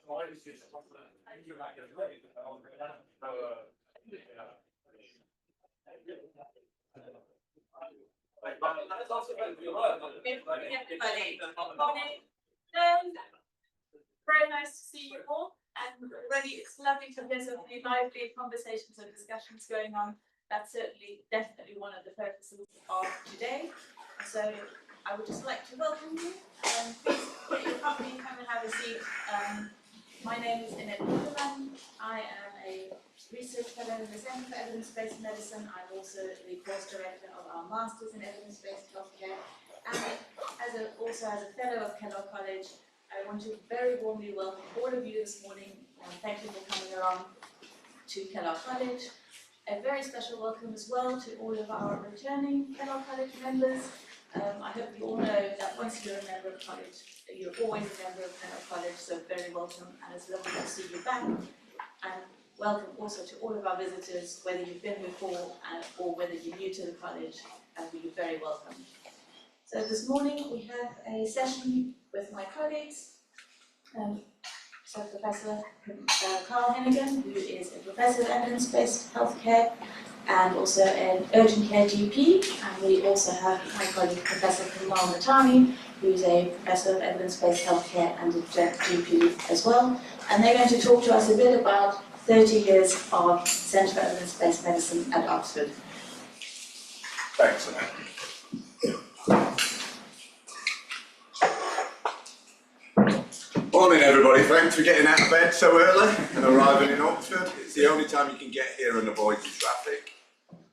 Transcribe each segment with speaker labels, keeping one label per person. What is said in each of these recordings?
Speaker 1: Very nice to see you all, and really it's lovely to hear so many lively conversations and discussions going on. That's definitely one of the purposes of today. So I would just like to welcome you, and please get your coffee, come and have a seat. My name is Annette. I am a research fellow in the Centre for Evidence-Based Medicine. I'm also the course director of our Masters in Evidence-Based Healthcare, and also as a fellow of Kellogg College. I want to very warmly welcome all of you this morning, and thank you for coming along to Kellogg College. A very special welcome as well to all of our returning Kellogg College members. I hope you all know that once you're a member of college, you're always a member of Kellogg College, so very welcome, and it's lovely to see you back. And welcome also to all of our visitors, whether you've been before or whether you're new to the college, and you're very welcome. So this morning we have a session with my colleagues. So Professor Kamal Heneghan, who is a Professor of Evidence-Based Healthcare and also an Urgent Care GP. And we also have my colleague Professor Kamal Mahtani, who is a Professor of Evidence-Based Healthcare and a GP as well. And they're going to talk to us a bit about 30 years of Centre for Evidence-Based Medicine at Oxford.
Speaker 2: Thanks, Annette. Morning everybody, thanks for getting out of bed so early and arriving in Oxford. It's the only time you can get here and avoid the traffic,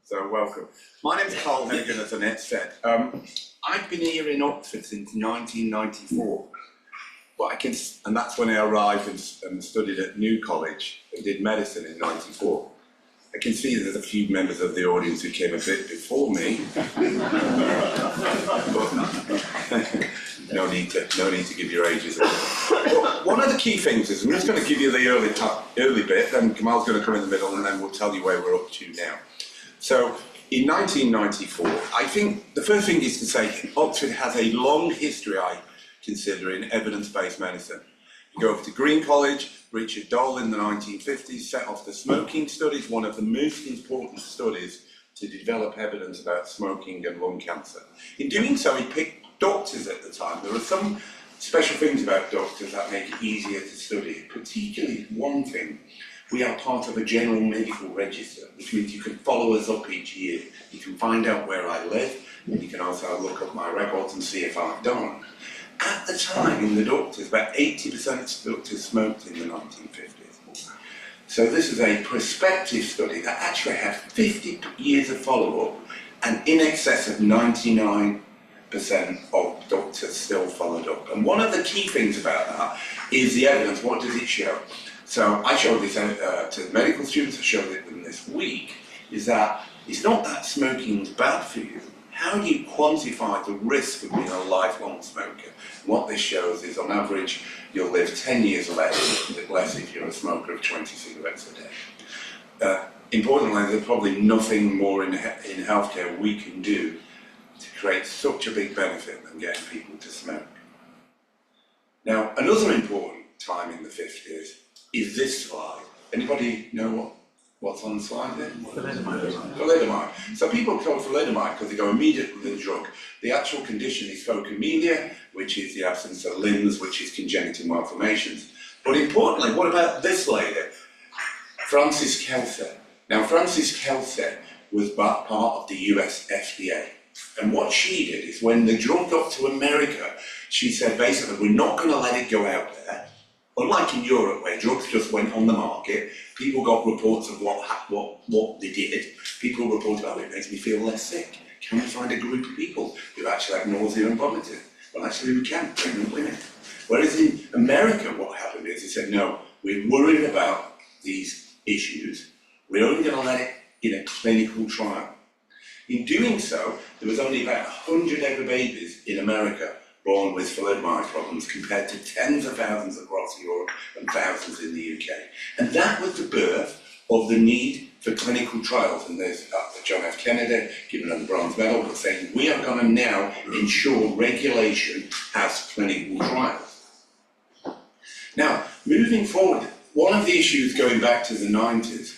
Speaker 2: so welcome. My name's Kamal Heneghan, as Annette said. I've been here in Oxford since 1994, but and that's when I arrived and studied at New College and did medicine in '94. I can see there's a few members of the audience who came a bit before me. No need to give your ages. One of the key things is, I'm just going to give you the early bit, then Kamal's going to come in the middle, and then we'll tell you where we're up to now. So, in 1994, I think the first thing is to say Oxford has a long history, I consider, in evidence-based medicine. You go over to Green College, Richard Dole in the 1950s set off the smoking studies, one of the most important studies to develop evidence about smoking and lung cancer. In doing so, he picked doctors at the time. There are some special things about doctors that make it easier to study. Particularly one thing, we are part of a general medical register, which means you can follow us up each year. You can find out where I live, and you can also look up my records and see if I've done. At the time, in the doctors, about 80% of doctors smoked in the 1950s. So this is a prospective study that actually had 50 years of follow-up, and in excess of 99% of doctors still followed up. And one of the key things about that is the evidence. What does it show? So I showed this to the medical students, I showed it them this week, is that it's not that smoking is bad for you. How do you quantify the risk of being a lifelong smoker? And what this shows is, on average, you'll live 10 years less if you're a smoker of 20 cigarettes a day. Importantly, there's probably nothing more in healthcare we can do to create such a big benefit than getting people to smoke. Now, another important time in the 50s is this slide. Anybody know what's on the slide there? Plüddemann. So people call plüddemann because they go immediately to the drug. The actual condition is phocomelia, which is the absence of limbs, which is congenital malformations. But importantly, what about this lady? Frances Kelsey. Now, Frances Kelsey was part of the US FDA. And what she did is, when the drug got to America, she said basically, we're not going to let it go out there. Unlike in Europe, where drugs just went on the market, people got reports of what they did. People reported, oh, it makes me feel less sick. Can we find a group of people who actually have nausea and vomiting? Well, actually we can, pregnant women. Whereas in America, what happened is they said, no, we're worried about these issues. We're only going to let it in a clinical trial. In doing so, there was only about 100 ever babies in America born with plüddemann problems, compared to tens of thousands across Europe and thousands in the UK. And that was the birth of the need for clinical trials. And there's John F. Kennedy giving them the bronze medal, but saying we are going to now ensure regulation has clinical trials. Now, moving forward, one of the issues going back to the 90s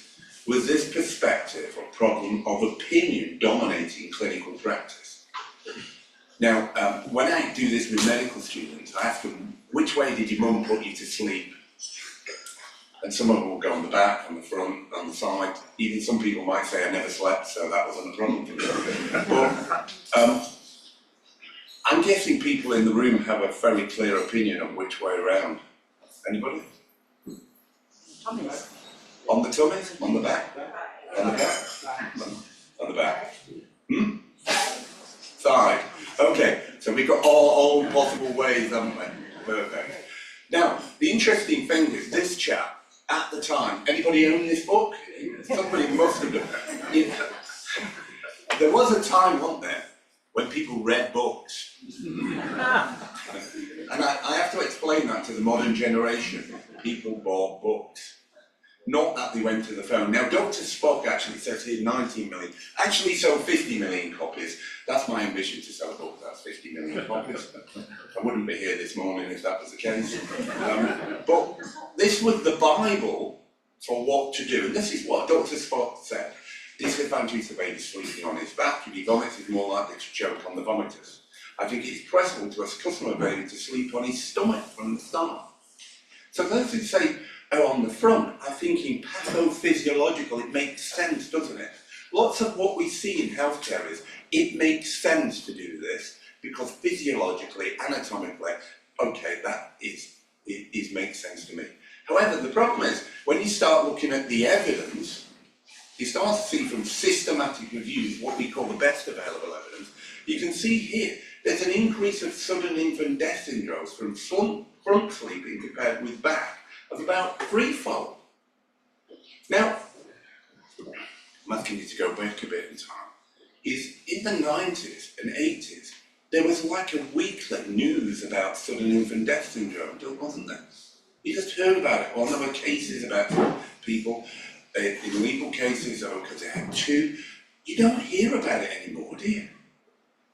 Speaker 2: was this perspective or problem of opinion dominating clinical practice. Now, when I do this with medical students, I ask them, which way did your mum put you to sleep? And some of them will go on the back, on the front, on the side. Even some people might say, I never slept, so that wasn't a problem for me. But I'm guessing people in the room have a very clear opinion on which way around. Anybody? On the tummy? On the back? On the back? On the back. Side. Okay, so we've got all possible ways, haven't we? Perfect. Now, the interesting thing is this chap, at the time, anybody own this book? Somebody must have done. There was a time, wasn't there, when people read books. And I have to explain that to the modern generation. People bought books. Not that they went to the phone. Now, Dr. Spock actually says here 19 million. Actually sold 50 million copies. That's my ambition, to sell a book that's 50 million copies. I wouldn't be here this morning if that was the case. But this was the Bible for what to do. And this is what Dr. Spock said. Disadvantage of a baby sleeping on his back. If he vomits, he's more likely to choke on the vomiters. I think it's preferable to ask a baby to sleep on his stomach from the start. So those who say, oh, on the front, are thinking pathophysiological. It makes sense, doesn't it? Lots of what we see in healthcare is, it makes sense to do this because physiologically, anatomically, okay, that makes sense to me. However, the problem is, when you start looking at the evidence, you start to see from systematic reviews what we call the best available evidence. You can see here, there's an increase of sudden infant death syndromes from front sleeping compared with back of about threefold. Now, I'm asking you to go back a bit in time, is in the 90s and 80s, there was like a weekly news about sudden infant death syndrome, wasn't there? You just heard about it. Well, there were cases about people, in legal cases, because they had two. You don't hear about it anymore, do you?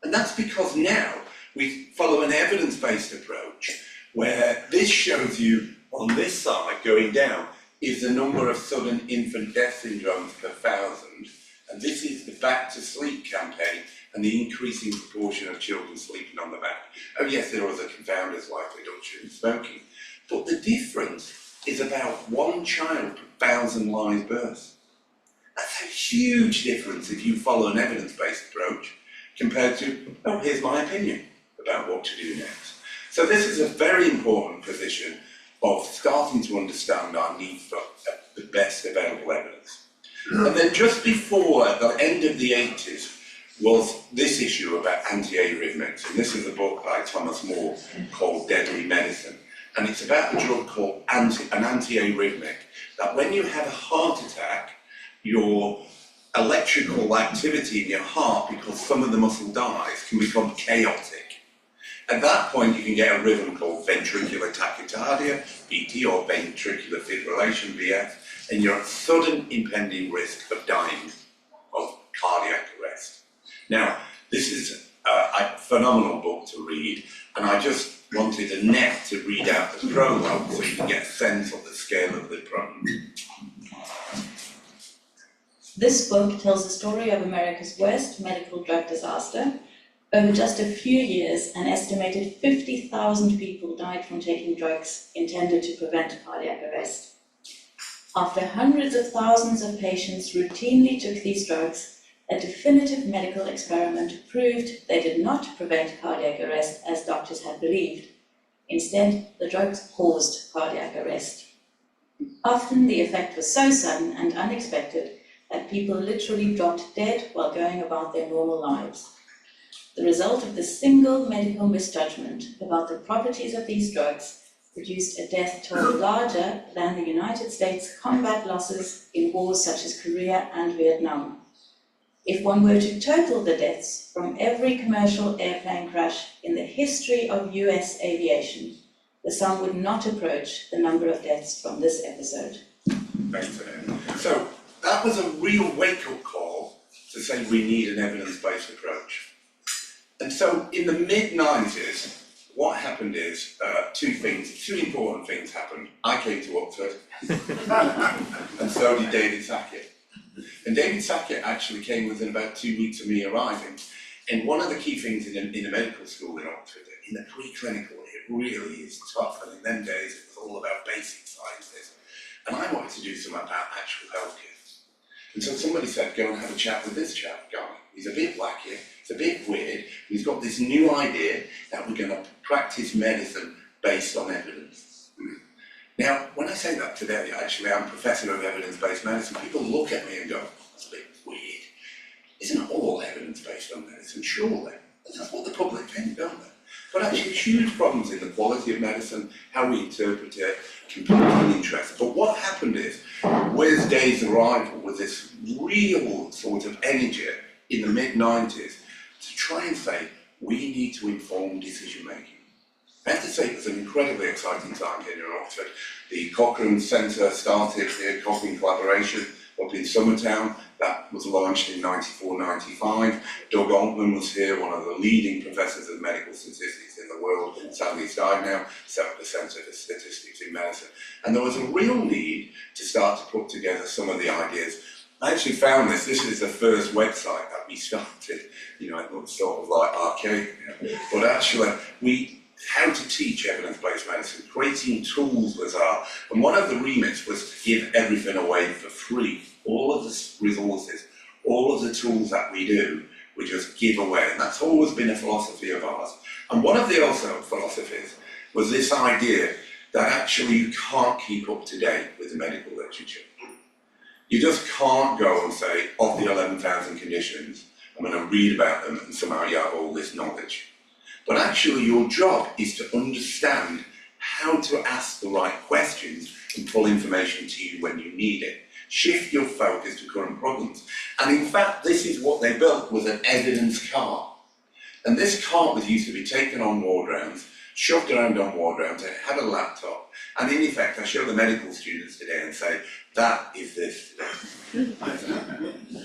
Speaker 2: And that's because now we follow an evidence-based approach where this shows you on this side going down is the number of sudden infant death syndromes per 1,000, and this is the back to sleep campaign and the increasing proportion of children sleeping on the back. Oh yes, there are other confounders like reduction in smoking, but the difference is about 1 child per 1,000 live births. That's a huge difference if you follow an evidence-based approach compared to, oh, here's my opinion about what to do next. So this is a very important position of starting to understand our need for the best available evidence. And then just before, at the end of the 80s, was this issue about anti-arrhythmics. And this is a book by Thomas More called Deadly Medicine. And it's about a drug called an anti-arrhythmic, that when you have a heart attack, your electrical activity in your heart, because some of the muscle dies, can become chaotic. At that point, you can get a rhythm called ventricular tachycardia, VT, or ventricular fibrillation, VF, and you're at sudden impending risk of dying of cardiac arrest. Now, this is a phenomenal book to read, and I just wanted Annette to read out the prologue so you can get a sense of the scale of the problem.
Speaker 3: This book tells the story of America's worst medical drug disaster. Over just a few years, an estimated 50,000 people died from taking drugs intended to prevent cardiac arrest. After hundreds of thousands of patients routinely took these drugs, a definitive medical experiment proved they did not prevent cardiac arrest as doctors had believed. Instead, the drugs caused cardiac arrest. Often the effect was so sudden and unexpected that people literally dropped dead while going about their normal lives. The result of this single medical misjudgment about the properties of these drugs produced a death toll larger than the United States combat losses in wars such as Korea and Vietnam. If one were to total the deaths from every commercial airplane crash in the history of US aviation, the sum would not approach the number of deaths from this episode.
Speaker 2: Thanks, Annette. So that was a real wake-up call to say we need an evidence-based approach. And so in the mid-90s, what happened is two important things happened. I came to Oxford, and so did David Sackett. And David Sackett actually came within about 2 weeks of me arriving. And one of the key things in a medical school in Oxford, in the preclinical, it really is tough. And in them days, it was all about basic sciences. And I wanted to do something about actual healthcare. And so somebody said, go and have a chat with this chap, guy. He's a bit wacky, he's a bit weird. He's got this new idea that we're going to practice medicine based on evidence. Now, when I say that today, actually, I'm professor of evidence-based medicine. People look at me and go, that's a bit weird. Isn't all evidence-based on medicine? Surely. That's what the public think, don't they? But actually, huge problems in the quality of medicine, how we interpret it, competing interests. But what happened is, with Day's arrival, with this real sort of energy in the mid-90s, to try and say, we need to inform decision-making. I have to say it was an incredibly exciting time here in Oxford. The Cochrane Centre started here, Cochrane Collaboration, up in Summertown. That was launched in 94-95. Doug Altman was here, one of the leading professors of medical statistics in the world. Sadly, he's died now, set up the Centre for Statistics in Medicine. And there was a real need to start to put together some of the ideas. I actually found this is the first website that we started. You know, it looks sort of like archaic, but actually, how to teach evidence-based medicine, creating tools was our, and one of the remits was to give everything away for free. All of the resources, all of the tools that we do, we just give away, and that's always been a philosophy of ours. And one of the also philosophies was this idea that actually you can't keep up to date with the medical literature. You just can't go and say, of the 11,000 conditions, I'm going to read about them and somehow you have all this knowledge. But actually your job is to understand how to ask the right questions and pull information to you when you need it. Shift your focus to current problems. And in fact, this is what they built, was an evidence cart. And this cart was used to be taken on ward rounds, shoved around on ward rounds, it had a laptop. And in effect, I show the medical students today and say, that is this today.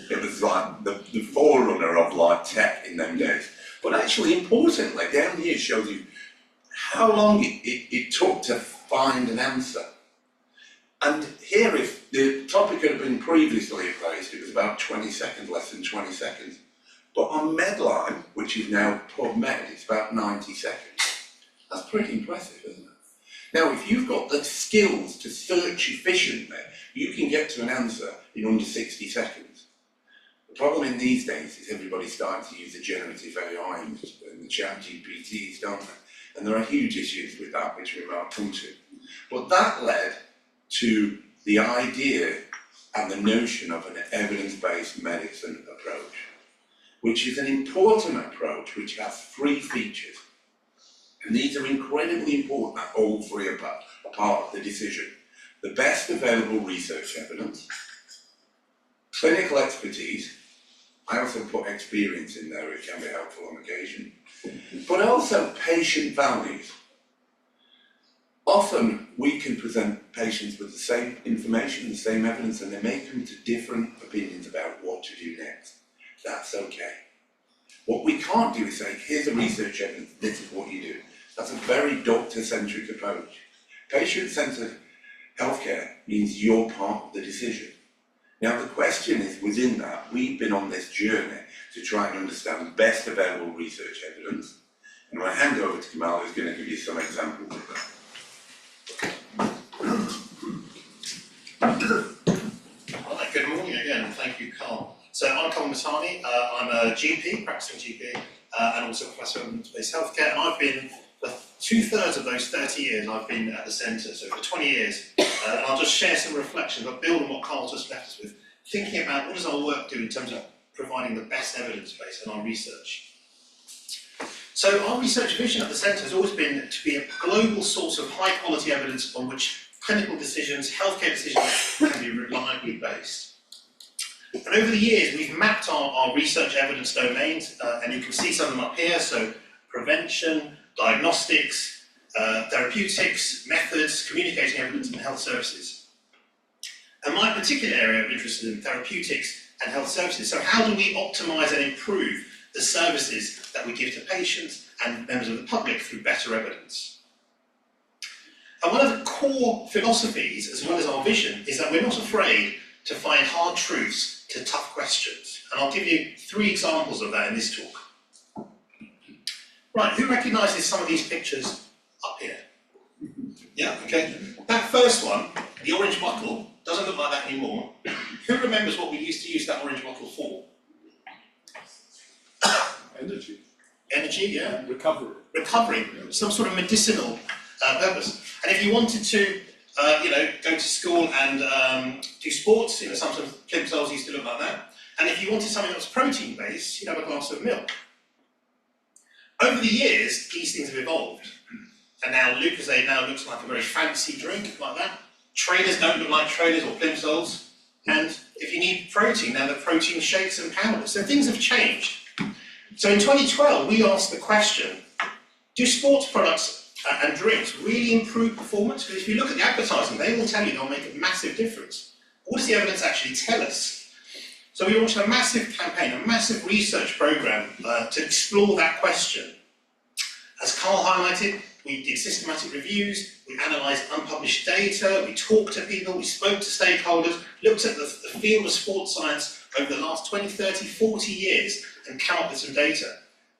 Speaker 2: It was like the forerunner of like tech in them days. But actually, importantly, down here shows you how long it took to find an answer. And here, if the topic had been previously placed, it was about 20 seconds, less than 20 seconds. But on Medline, which is now PubMed, it's about 90 seconds. That's pretty impressive, isn't it? Now, if you've got the skills to search efficiently, you can get to an answer in under 60 seconds. The problem in these days is everybody's starting to use the generative AI and the chat GPTs, don't they? And there are huge issues with that, which we might come to. But that led to the idea and the notion of an evidence-based medicine approach, which is an important approach which has 3 features. And these are incredibly important that all 3 are part of the decision. The best available research evidence, clinical expertise, I also put experience in there, it can be helpful on occasion, but also patient values. Often we can present patients with the same information, the same evidence, and they may come to different opinions about what to do next. That's okay. What we can't do is say, here's the research evidence, this is what you do. That's a very doctor-centric approach. Patient-centered healthcare means you're part of the decision. Now the question is, within that, we've been on this journey to try and understand best available research evidence. And I'm going to hand over to Kamal, who's going to give you some examples of that.
Speaker 4: Hi, good morning again, and thank you, Kamal. So I'm Kamal Mahtani, I'm a GP, practicing GP, and also a professor of evidence-based healthcare, and I've been, for 2/3 of those 30 years, I've been at the centre, so for 20 years, and I'll just share some reflections, I'll build on what Carl just left us with, thinking about what does our work do in terms of providing the best evidence base in our research. So our research vision at the centre has always been to be a global source of high quality evidence on which clinical decisions, healthcare decisions can be reliably based. And over the years we've mapped our research evidence domains, and you can see some of them up here, so prevention, diagnostics, therapeutics, methods, communicating evidence and health services. And my particular area of interest is in therapeutics and health services. So how do we optimise and improve the services that we give to patients and members of the public through better evidence. And one of the core philosophies, as well as our vision, is that we're not afraid to find hard truths to tough questions. And I'll give you 3 examples of that in this talk. Right, who recognises some of these pictures up here? Yeah, okay. That first one, the orange bottle, doesn't look like that anymore. Who remembers what we used to use that orange bottle for?
Speaker 5: Energy.
Speaker 4: Energy, yeah.
Speaker 5: Recovery.
Speaker 4: Recovery, some sort of medicinal purpose. And if you wanted to, go to school and do sports, some sort of plimsolls used to look like that. And if you wanted something that was protein-based, you'd have a glass of milk. Over the years, these things have evolved. And now Lucozade now looks like a very fancy drink like that. Trainers don't look like trainers or plimsolls. And if you need protein, now they're protein shakes and powders. So things have changed. So in 2012, we asked the question, do sports products and drinks really improve performance? Because if you look at the advertising, they will tell you they'll make a massive difference. What does the evidence actually tell us? So we launched a massive campaign, a massive research program to explore that question. As Carl highlighted, we did systematic reviews, we analysed unpublished data, we talked to people, we spoke to stakeholders, looked at the field of sports science over the last 20, 30, 40 years and come up with some data.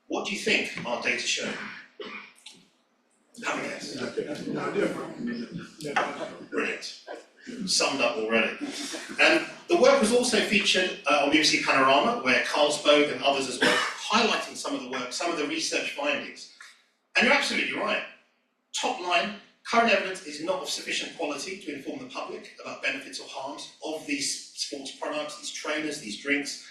Speaker 4: What do you think our data show? Have a guess. Brilliant. Summed up already. And the work was also featured on BBC Panorama, where Carl spoke and others as well, highlighting some of the work, some of the research findings. And you're absolutely right. Top line, current evidence is not of sufficient quality to inform the public about benefits or harms of these sports products, these trainers, these drinks.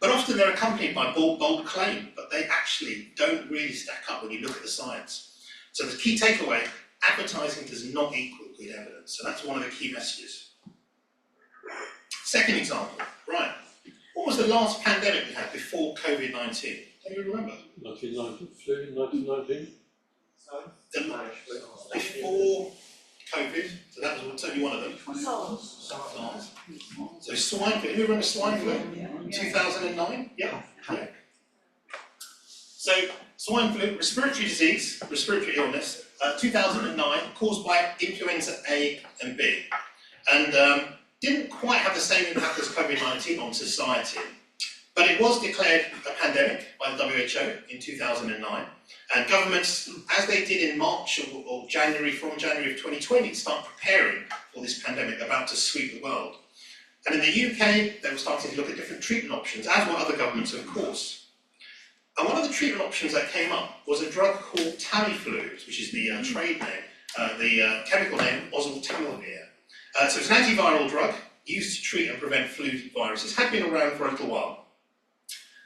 Speaker 4: But often they're accompanied by bold claim, but they actually don't really stack up when you look at the science. So the key takeaway, advertising does not equal good evidence. So that's one of the key messages. Second example, right. What was the last pandemic we had before COVID-19? Can you remember?
Speaker 5: 1919.
Speaker 4: Before COVID, so that was certainly one of them. SARS. So swine flu, who remember swine flu? 2009? Yeah. So swine flu, respiratory disease, respiratory illness, 2009, caused by influenza A and B. And didn't quite have the same impact as COVID-19 on society. But it was declared a pandemic by the WHO in 2009. And governments, as they did in March or January, from January of 2020, start preparing for this pandemic about to sweep the world. And in the UK, they were starting to look at different treatment options, as were other governments, of course. And one of the treatment options that came up was a drug called Tamiflu, which is the trade name, the chemical name oseltamivir. So it's an antiviral drug used to treat and prevent flu viruses. Had been around for a little while.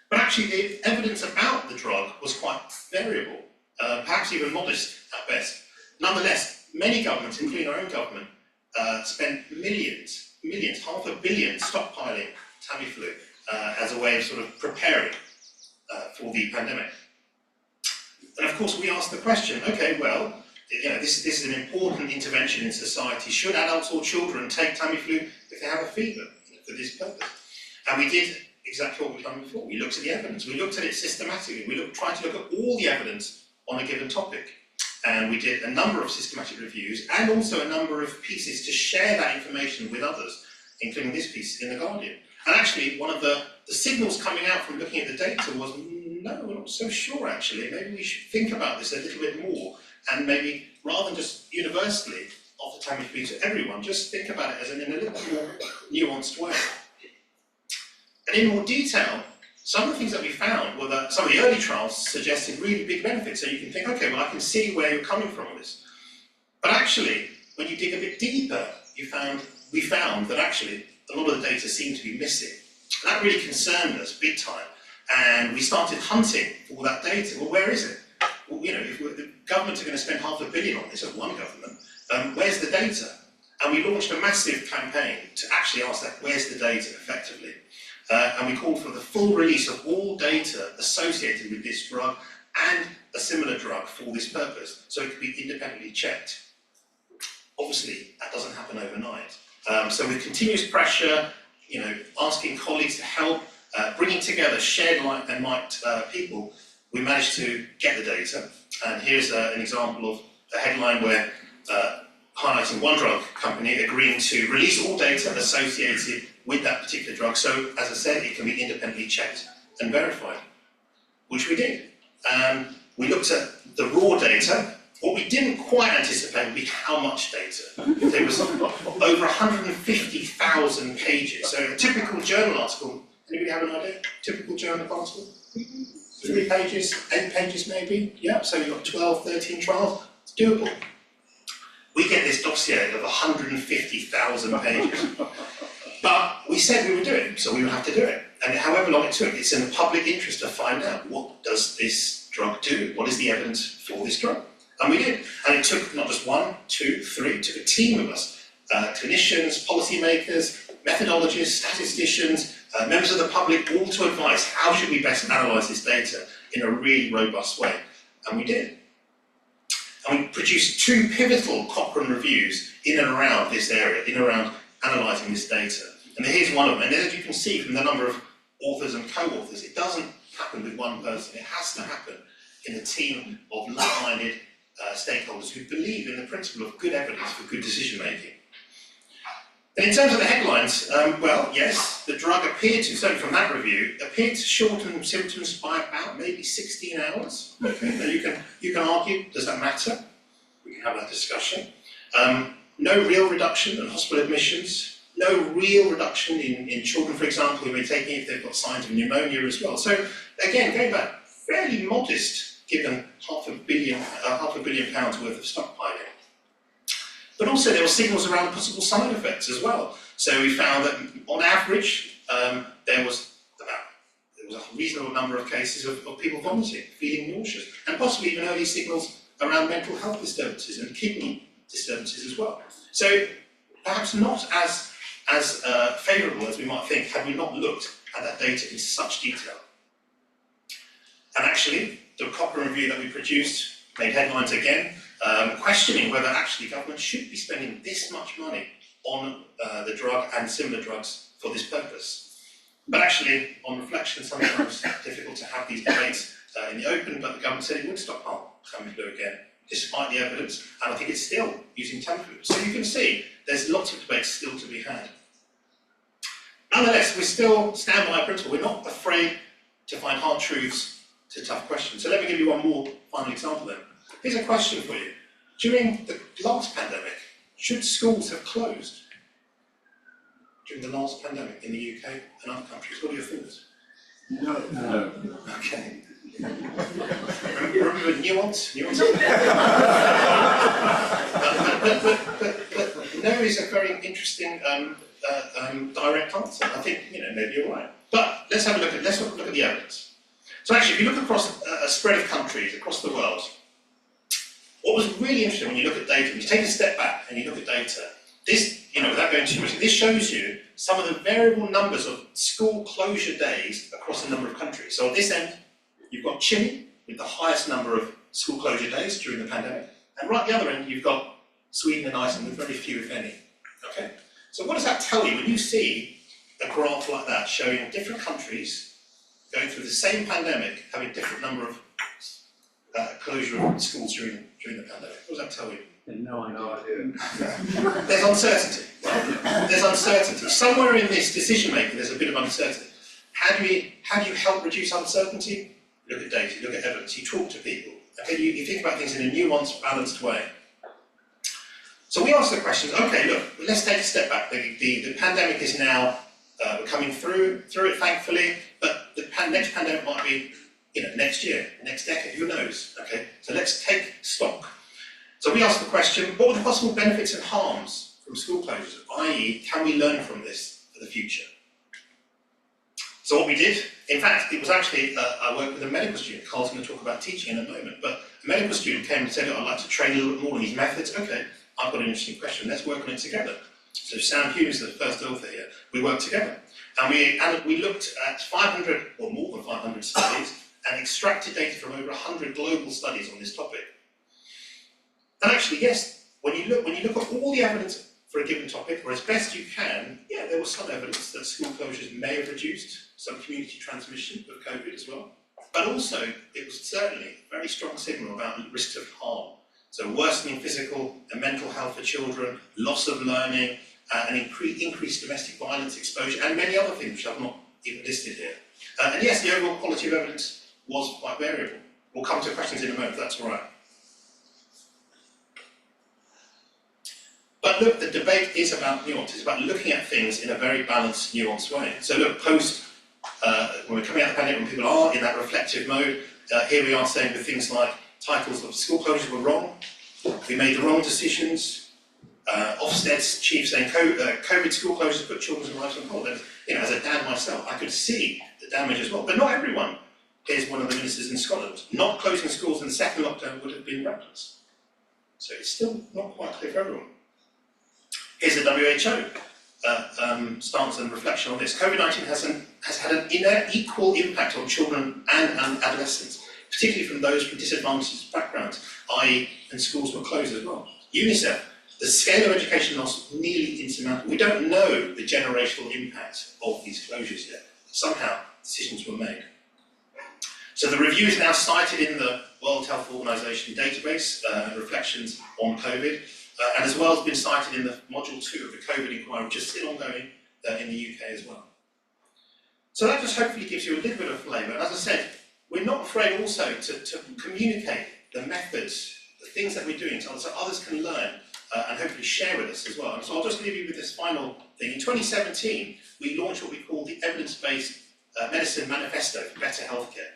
Speaker 4: But actually, the evidence about the drug was quite variable, perhaps even modest at best. Nonetheless, many governments, including our own government, spent millions, $500 million stockpiling Tamiflu as a way of sort of preparing for the pandemic. And of course, we asked the question, okay, well, this is an important intervention in society. Should adults or children take Tamiflu if they have a fever for this purpose? And we did exactly what we've done before. We looked at the evidence, we looked at it systematically, we tried to look at all the evidence on a given topic. And we did a number of systematic reviews and also a number of pieces to share that information with others, including this piece in The Guardian. And actually, one of the signals coming out from looking at the data was, no, we're not so sure actually, maybe we should think about this a little bit more, and maybe rather than just universally offer Tamiflu to everyone, just think about it as in a little bit more nuanced way. And in more detail, some of the things that we found were that some of the early trials suggested really big benefits. So you can think, okay, well, I can see where you're coming from with this. But actually, when you dig a bit deeper, we found that actually a lot of the data seemed to be missing. And that really concerned us big time. And we started hunting for that data. Well, where is it? Well, if the governments are going to spend $500 million on this, or one government, where's the data? And we launched a massive campaign to actually ask that, where's the data effectively? And we called for the full release of all data associated with this drug and a similar drug for this purpose, so it could be independently checked. Obviously, that doesn't happen overnight. So with continuous pressure, asking colleagues to help, bringing together shared and liked people, we managed to get the data. And here's an example of a headline where highlighting one drug company agreeing to release all data associated with that particular drug. So, as I said, it can be independently checked and verified, which we did. We looked at the raw data. What we didn't quite anticipate would be how much data. There was over 150,000 pages. So a typical journal article, anybody have an idea? Typical journal article? 3 pages, 8 pages maybe? Yeah, so you've got 12, 13 trials. It's doable. We get this dossier of 150,000 pages. But we said we would do it, so we would have to do it. And however long it took, it's in the public interest to find out, what does this drug do? What is the evidence for this drug? And we did. And it took not just 1, 2, 3, it took a team of us, clinicians, policymakers, methodologists, statisticians, members of the public, all to advise how should we best analyse this data in a really robust way. And we did. And we produced 2 pivotal Cochrane reviews in and around this area, in and around analysing this data. And here's one of them. And as you can see from the number of authors and co-authors, it doesn't happen with one person. It has to happen in a team of like-minded stakeholders who believe in the principle of good evidence for good decision-making. And in terms of the headlines, well, yes, the drug appeared to, certainly from that review, appeared to shorten symptoms by about maybe 16 hours. Okay, now you can argue, does that matter? We can have that discussion. No real reduction in hospital admissions, no real reduction in children, for example, who we're taking if they've got signs of pneumonia as well. So again, going back, fairly modest given £500 million worth of stockpiling. But also there were signals around possible side effects as well. So we found that on average, there was a reasonable number of cases of people vomiting, feeling nauseous, and possibly even early signals around mental health disturbances and kidney disturbances as well. So perhaps not as favourable as we might think had we not looked at that data in such detail. And actually, the Cochrane review that we produced made headlines again, questioning whether actually government should be spending this much money on the drug and similar drugs for this purpose. But actually, on reflection, sometimes it's difficult to have these debates in the open, but the government said it would stockpile Tamiflu again, despite the evidence, and I think it's still using Tamiflu. So you can see there's lots of debates still to be had. Nonetheless, we still stand by our principle. We're not afraid to find hard truths to tough questions. So let me give you one more final example then. Here's a question for you. During the last pandemic, should schools have closed? During the last pandemic in the UK and other countries, what are your thoughts?
Speaker 5: No.
Speaker 4: Okay. Remember nuance? But no is a very interesting direct answer. I think maybe you're right. But let's look at the evidence. So actually, if you look across a spread of countries across the world, what was really interesting when you look at data, when you take a step back and you look at data, this, without going too much, this shows you some of the variable numbers of school closure days across a number of countries. So at this end, you've got Chile with the highest number of school closure days during the pandemic, and right at the other end, you've got Sweden and Iceland with very few, if any. Okay. So what does that tell you when you see a graph like that showing different countries going through the same pandemic, having different number of closure of schools during the pandemic? What does that tell you?
Speaker 5: No idea.
Speaker 4: There's uncertainty. Right? There's uncertainty. Somewhere in this decision making, there's a bit of uncertainty. How do you help reduce uncertainty? You look at data, you look at evidence, you talk to people. Okay, you think about things in a nuanced, balanced way. So we ask the questions. Okay, look, let's take a step back. The pandemic is now we're coming through it, thankfully. But the next pandemic might be, next year, next decade. Who knows? Okay, so let's take stock. So we ask the question: what are the possible benefits and harms from school closures? I.e., can we learn from this for the future? So what we did, in fact, it was actually I worked with a medical student. Carl's going to talk about teaching in a moment, but a medical student came and said, "I'd like to train a little bit more on these methods." Okay, I've got an interesting question. Let's work on it together. So Sam Hughes, the first author here, we worked together, and we looked at 500 or more than 500 studies and extracted data from over 100 global studies on this topic. And actually, yes, when you look at all the evidence for a given topic, or as best you can, yeah, there was some evidence that school closures may have reduced some community transmission of COVID as well. But also, it was certainly a very strong signal about risks of harm. So worsening physical and mental health for children, loss of learning, and increased domestic violence exposure, and many other things which I've not even listed here. And yes, the overall quality of evidence was quite variable. We'll come to questions in a moment, if that's all right. But look, the debate is about nuance. It's about looking at things in a very balanced, nuanced way. So look, when we're coming out of the pandemic, when people are in that reflective mode, here we are saying with things like titles of school closures were wrong, we made the wrong decisions, Ofsted's chief saying COVID school closures put children's lives on hold. And, you know, as a dad myself, I could see the damage as well. But not everyone. Here's one of the ministers in Scotland. Not closing schools in the second lockdown would have been reckless. So it's still not quite clear for everyone. Here's the WHO stance and reflection on this. COVID-19 has had an unequal impact on children and adolescents, particularly from those from disadvantaged backgrounds, i.e. and schools were closed as well. UNICEF, the scale of education loss nearly insurmountable. We don't know the generational impact of these closures yet. Somehow decisions were made. So the review is now cited in the World Health Organization database, reflections on COVID. And as well as been cited in the module 2 of the COVID inquiry, which is still ongoing in the UK as well. So that just hopefully gives you a little bit of flavour. And as I said, we're not afraid also to communicate the methods, the things that we're doing, so others can learn and hopefully share with us as well. And so I'll just leave you with this final thing. In 2017, we launched what we call the Evidence-Based Medicine Manifesto for Better Healthcare.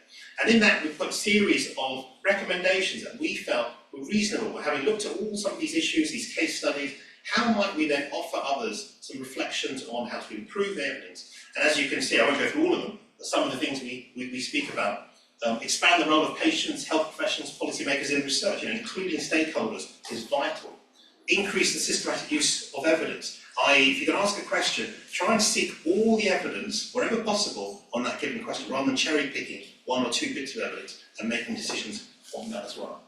Speaker 4: And in that, we put a series of recommendations that we felt were reasonable. Having looked at all some of these issues, these case studies, how might we then offer others some reflections on how to improve the evidence? And as you can see, I won't go through all of them, but some of the things we speak about. Expand the role of patients, health professionals, policymakers in research, including stakeholders, is vital. Increase the systematic use of evidence, i.e. if you can ask a question, try and seek all the evidence, wherever possible, on that given question, rather than cherry picking one or two bits of evidence and making decisions on that as well.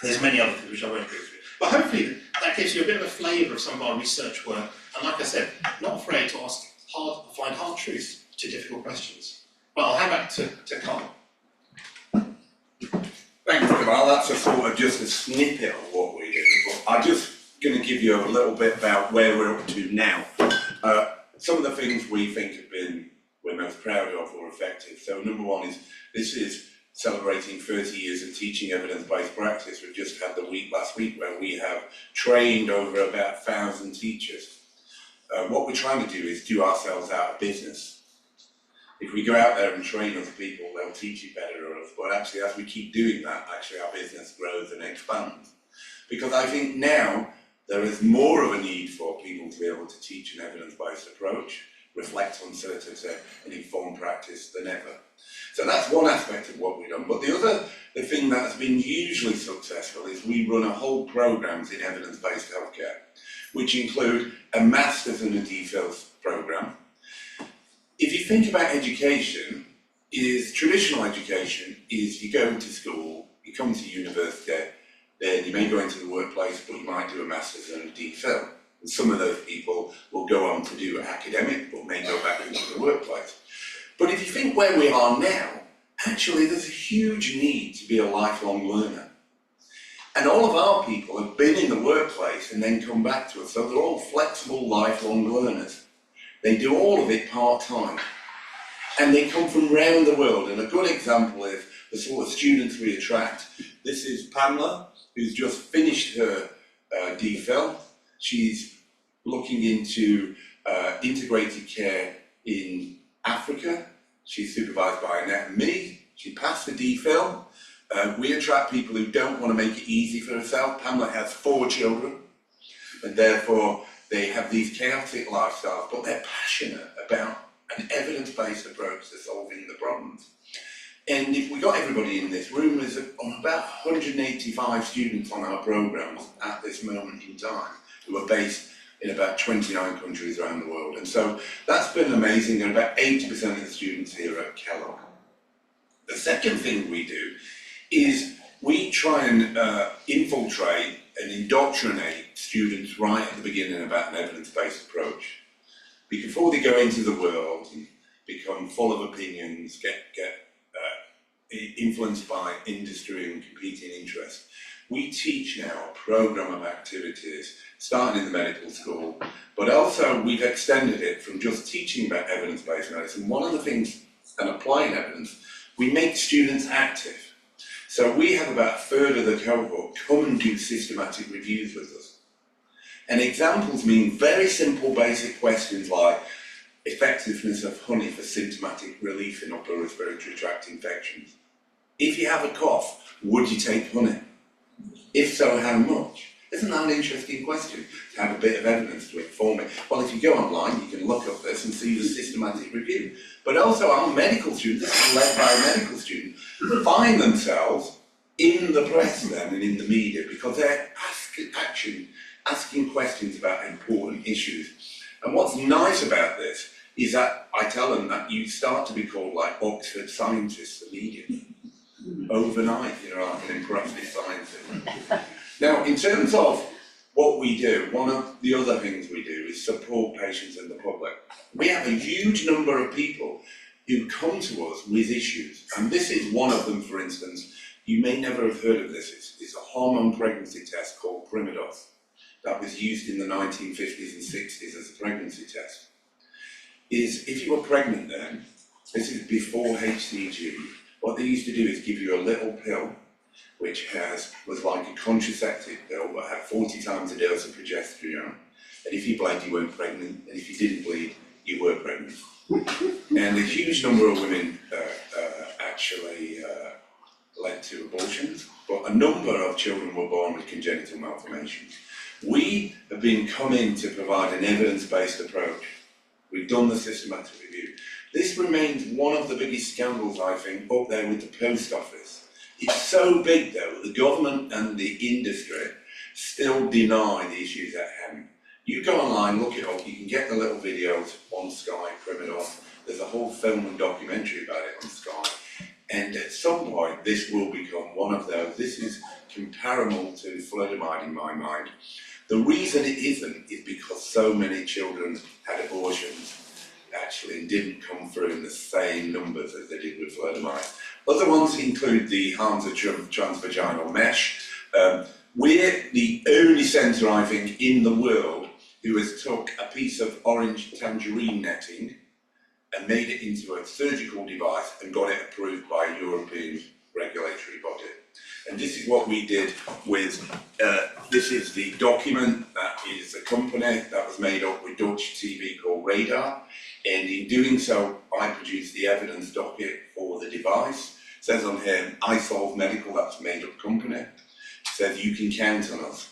Speaker 4: There's many other things which I won't go through. But hopefully that gives you a bit of a flavour of some of our research work. And like I said, not afraid to find hard truths to difficult questions. But I'll hand back to Kamal.
Speaker 2: Thanks, Kamal. That's a sort of just a snippet of what we do. But I'm just going to give you a little bit about where we're up to now. Some of the things we think we're most proud of or effective. So number one is, this is celebrating 30 years of teaching evidence-based practice. We've just had the last week where we have trained over about 1,000 teachers. What we're trying to do is do ourselves out of business. If we go out there and train other people, they'll teach you better or else. But actually, as we keep doing that, actually our business grows and expands. Because I think now there is more of a need for people to be able to teach an evidence-based approach, reflect on certainty and inform practice than ever. So that's one aspect of what we've done. But the thing that has been hugely successful is we run a whole programs in evidence-based healthcare, which include a master's and a DPhil program. If you think about education, traditional education is you go to school, you come to university, then you may go into the workplace, but you might do a master's and a DPhil. And some of those people will go on to do academic, but may go back into the workplace. But if you think where we are now, actually there's a huge need to be a lifelong learner. And all of our people have been in the workplace and then come back to us, so they're all flexible lifelong learners. They do all of it part-time. And they come from around the world, and a good example is the sort of students we attract. This is Pamela, who's just finished her DPhil. She's looking into integrated care in Africa. She's supervised by Annette and me. She passed the DPhil. We attract people who don't want to make it easy for herself. Pamela has 4 children, and therefore they have these chaotic lifestyles, but they're passionate about an evidence-based approach to solving the problems. And if we got everybody in this room, there's on about 185 students on our programs at this moment in time who are based in about 29 countries around the world. And so that's been amazing, and about 80% of the students here at Kellogg. The second thing we do is we try and infiltrate and indoctrinate students right at the beginning about an evidence-based approach. Before they go into the world and become full of opinions, get influenced by industry and competing interests, we teach now a programme of activities, starting in the medical school, but also we've extended it from just teaching about evidence-based medicine. One of the things, and applying evidence, we make students active. So we have about a third of the cohort come and do systematic reviews with us. And examples mean very simple basic questions like effectiveness of honey for symptomatic relief in upper respiratory tract infections. If you have a cough, would you take honey? If so, how much? Isn't that an interesting question to have a bit of evidence to inform it? Well, if you go online, you can look up this and see the systematic review. But also our medical students, this is led by a medical student, find themselves in the press then and in the media because they're asking questions about important issues. And what's nice about this is that I tell them that you start to be called like Oxford scientists immediately. Overnight, you're like an impressive scientist. Now, in terms of what we do, one of the other things we do is support patients and the public. We have a huge number of people who come to us with issues, and this is one of them, for instance. You may never have heard of this. It's a hormone pregnancy test called Primidos that was used in the 1950s and 60s as a pregnancy test. If you were pregnant then, this is before HCG, what they used to do is give you a little pill which was like a contraceptive pill but had 40 times the dose of progesterone, and if you bled you weren't pregnant, and if you didn't bleed you were pregnant. And a huge number of women actually led to abortions, but a number of children were born with congenital malformations. We have been coming to provide an evidence-based approach. We've done the systematic review. This remains one of the biggest scandals, I think, up there with the post office. It's so big though, the government and the industry still deny the issues at hand. You go online, look it up, you can get the little videos on Sky, Primidos. There's a whole film and documentary about it on Sky. And at some point, this will become one of those. This is comparable to Plüddemann in my mind. The reason it isn't is because so many children had abortions actually and didn't come through in the same numbers as they did with Plüddemann. Other ones include the harms of transvaginal mesh. We're the only centre, I think, in the world who has took a piece of orange tangerine netting and made it into a surgical device and got it approved by a European regulatory body. And this is what we did with, this is the document that is a company that was made up with Dutch TV called Radar. And in doing so, I produced the evidence docket for the device. It says on here, I Solve Medical, that's a made up company. It says you can count on us.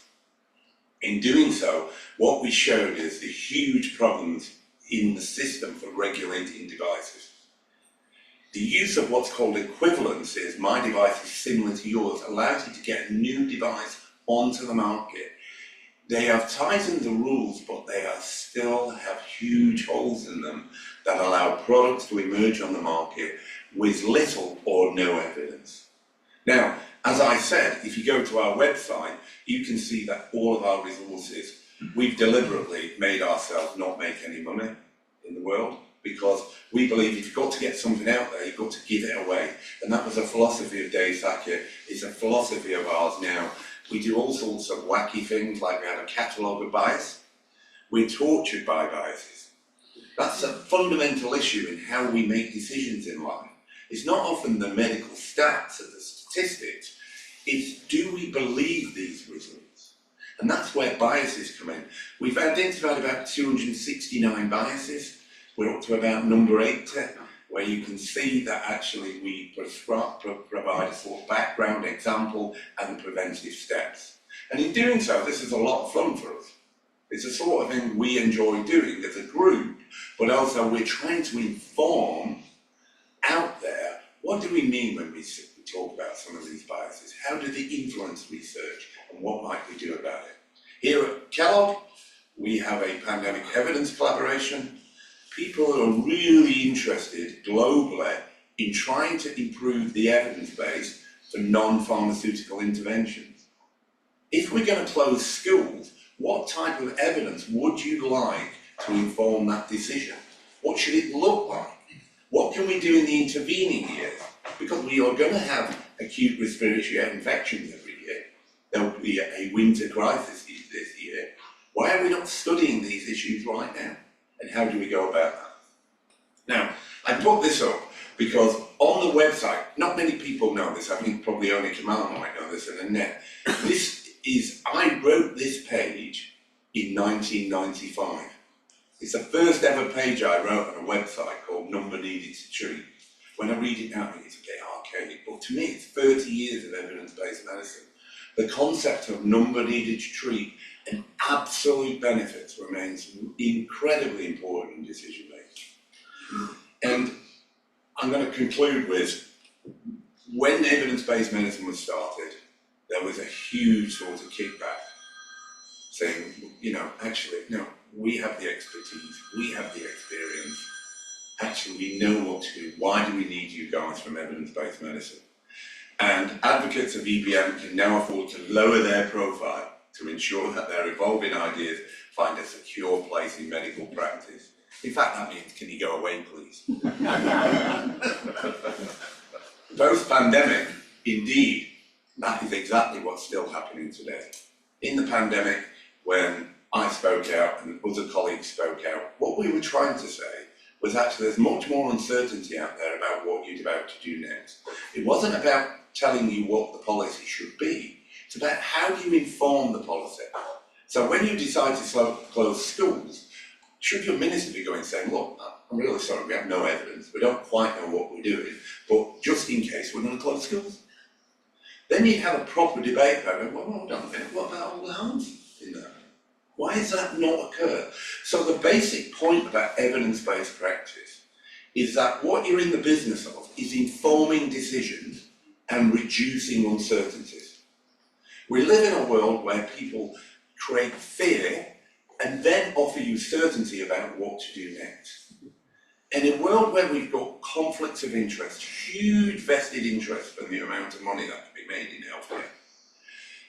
Speaker 2: In doing so, what we showed is the huge problems in the system for regulating devices. The use of what's called equivalence is my device is similar to yours, allows you to get a new device onto the market. They have tightened the rules, but they still have huge holes in them that allow products to emerge on the market with little or no evidence. Now, as I said, if you go to our website, you can see that all of our resources, we've deliberately made ourselves not make any money in the world, because we believe if you've got to get something out there, you've got to give it away. And that was a philosophy of Dave Sackett. It's a philosophy of ours now. We do all sorts of wacky things, like we have a catalogue of bias. We're tortured by biases. That's a fundamental issue in how we make decisions in life. It's not often the medical stats or the statistics, it's do we believe these results? And that's where biases come in. We've identified about 269 biases. We're up to about number 80, where you can see that actually we provide a sort of background example and the preventive steps. And in doing so, this is a lot of fun for us. It's a sort of thing we enjoy doing as a group, but also we're trying to inform out there, what do we mean when we talk about some of these biases? How do they influence research, and what might we do about it? Here at Kellogg, we have a pandemic evidence collaboration. People are really interested globally in trying to improve the evidence base for non-pharmaceutical interventions. If we're going to close schools, what type of evidence would you like to inform that decision? What should it look like? What can we do in the intervening years? Because we are going to have acute respiratory infections every year. There will be a winter crisis this year. Why are we not studying these issues right now? And how do we go about that? Now, I put this up because on the website, not many people know this, I think probably only Kamal might know this, and Annette. I wrote this page in 1995. It's the first ever page I wrote on a website called Number Needed to Treat. When I read it now, I think it's a bit archaic, but to me it's 30 years of evidence-based medicine. The concept of number needed to treat and absolute benefits remains incredibly important in decision making. And I'm going to conclude with, when evidence-based medicine was started, there was a huge sort of kickback saying, actually, no, we have the expertise, we have the experience, actually we know what to do, why do we need you guys from evidence-based medicine? And advocates of EBM can now afford to lower their profile to ensure that their evolving ideas find a secure place in medical practice. In fact, that means, can you go away, please? Post-pandemic, indeed, that is exactly what's still happening today. In the pandemic, when I spoke out and other colleagues spoke out, what we were trying to say was actually there's much more uncertainty out there about what you're about to do next. It wasn't about telling you what the policy should be, it's about how do you inform the policy. So when you decide to close schools, should your minister be going saying, look, I'm really sorry, we have no evidence, we don't quite know what we're doing, but just in case we're going to close schools? Then you'd have a proper debate about, well, hold on a minute, what about all the harms in that? Why has that not occurred? So the basic point about evidence-based practice is that what you're in the business of is informing decisions and reducing uncertainties. We live in a world where people create fear and then offer you certainty about what to do next. In a world where we've got conflicts of interest, huge vested interest in the amount of money that can be made in healthcare,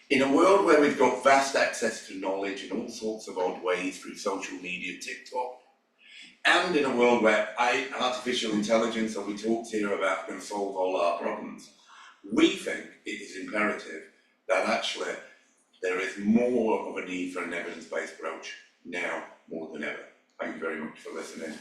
Speaker 2: in a world where we've got vast access to knowledge in all sorts of odd ways through social media, TikTok, and in a world where artificial intelligence, and we talked here about, going to solve all our problems, we think it is imperative that actually there is more of a need for an evidence-based approach now more than ever. Thank you very much for listening.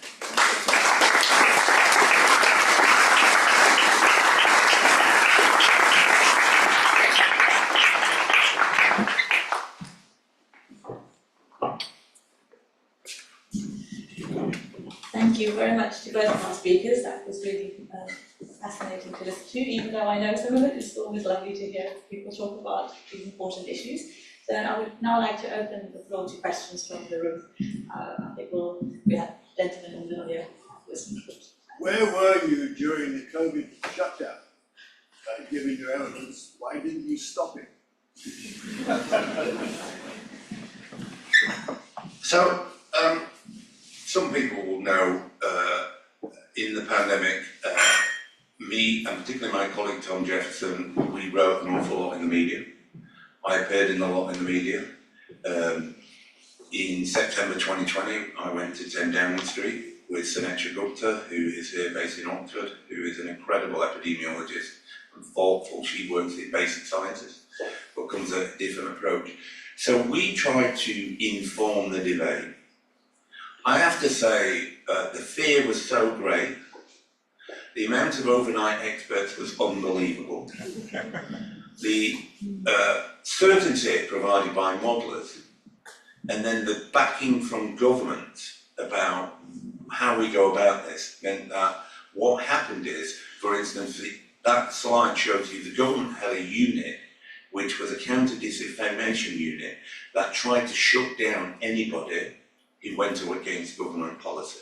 Speaker 3: Thank you very much to both of our speakers. That was really fascinating to listen to. Even though I know some of it, it's always lovely to hear people talk about these important issues. So I would now like to open the floor to questions from the room. I think we have gentlemen in the middle here.
Speaker 5: Where were you during the COVID shutdown? Given your evidence, why didn't you stop it?
Speaker 2: So, some people will know in the pandemic, me and particularly my colleague Tom Jefferson, we wrote an awful lot in the media. I appeared in a lot in the media. In September 2020, I went to 10 Downing Street with Sunetra Gupta, who is here based in Oxford, who is an incredible epidemiologist and thoughtful. She works in basic sciences, but comes at a different approach. So we tried to inform the debate. I have to say, the fear was so great. The amount of overnight experts was unbelievable. The certainty provided by modellers, and then the backing from government about how we go about this meant that what happened is, for instance, that slide shows you the government had a unit which was a counter-disinformation unit that tried to shut down anybody who went against government policy.